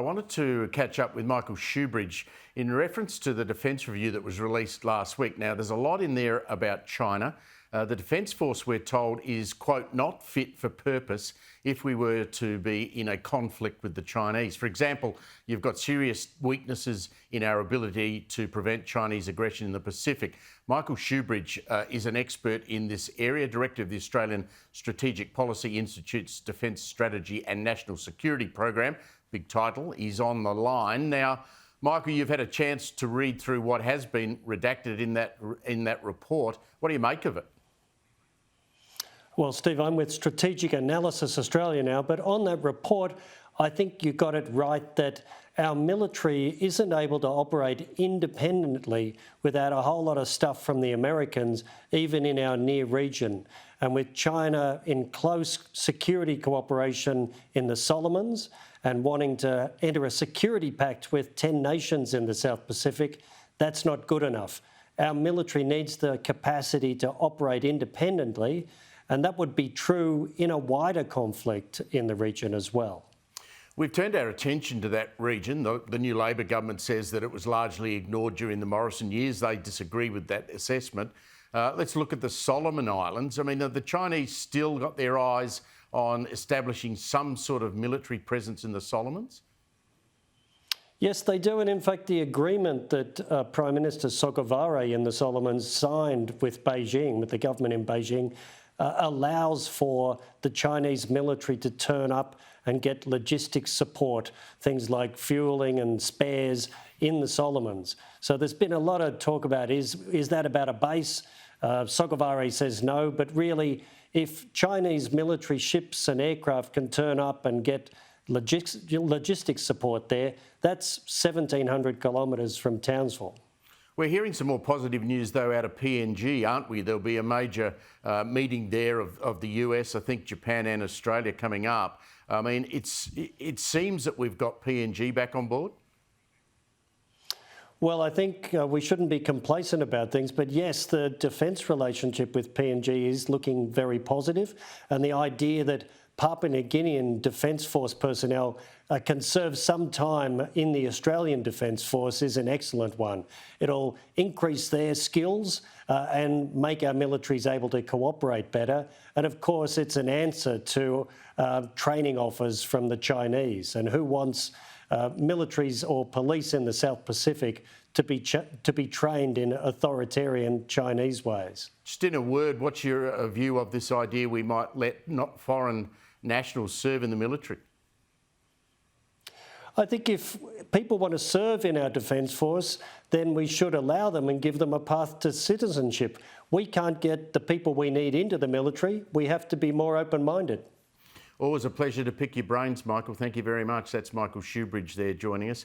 I wanted to catch up with Michael Shoebridge in reference to the Defence Review that was released last week. Now, there's a lot in there about China. The Defence Force, we're told, is, quote, not fit for purpose if we were to be in a conflict with the Chinese. For example, you've got serious weaknesses in our ability to prevent Chinese aggression in the Pacific. Michael Shoebridge is an expert in this area, director of the Australian Strategic Policy Institute's Defence Strategy and National Security Program. Big title. He's on the line. Now, Michael, you've had a chance to read through what has been redacted in that report. What do you make of it? Well, Steve, I'm with Strategic Analysis Australia now, but on that report, I think you got it right that our military isn't able to operate independently without a whole lot of stuff from the Americans, even in our near region. And with China in close security cooperation in the Solomons and wanting to enter a security pact with 10 nations in the South Pacific, that's not good enough. Our military needs the capacity to operate independently, and that would be true in a wider conflict in the region as well. We've turned our attention to that region. The new Labor government says that it was largely ignored during the Morrison years. They disagree with that assessment. Let's look at the Solomon Islands. I mean, have the Chinese still got their eyes on establishing some sort of military presence in the Solomons? Yes, they do. And in fact, the agreement that Prime Minister Sogavare in the Solomons signed with Beijing, with the government in Beijing, allows for the Chinese military to turn up and get logistics support, things like fueling and spares in the Solomons. So there's been a lot of talk about, is that about a base? Sogavare says no, but really, if Chinese military ships and aircraft can turn up and get logistics support there, that's 1,700 kilometres from Townsville. We're hearing some more positive news, though, out of PNG, aren't we? There'll be a major meeting there of the US, I think Japan and Australia coming up. I mean, it seems that we've got PNG back on board. Well, I think we shouldn't be complacent about things, but yes, the defence relationship with PNG is looking very positive, and the idea that Papua New Guinean Defence Force personnel can serve some time in the Australian Defence Force is an excellent one. It'll increase their skills and make our militaries able to cooperate better. And of course, it's an answer to training offers from the Chinese. And who wants militaries or police in the South Pacific to be trained in authoritarian Chinese ways? Just in a word, what's your view of this idea we might let not foreign nationals serve in the military? I think if people want to serve in our Defence Force, then we should allow them and give them a path to citizenship. We can't get the people we need into the military. We have to be more open-minded. Always a pleasure to pick your brains, Michael. Thank you very much. That's Michael Shoebridge there joining us.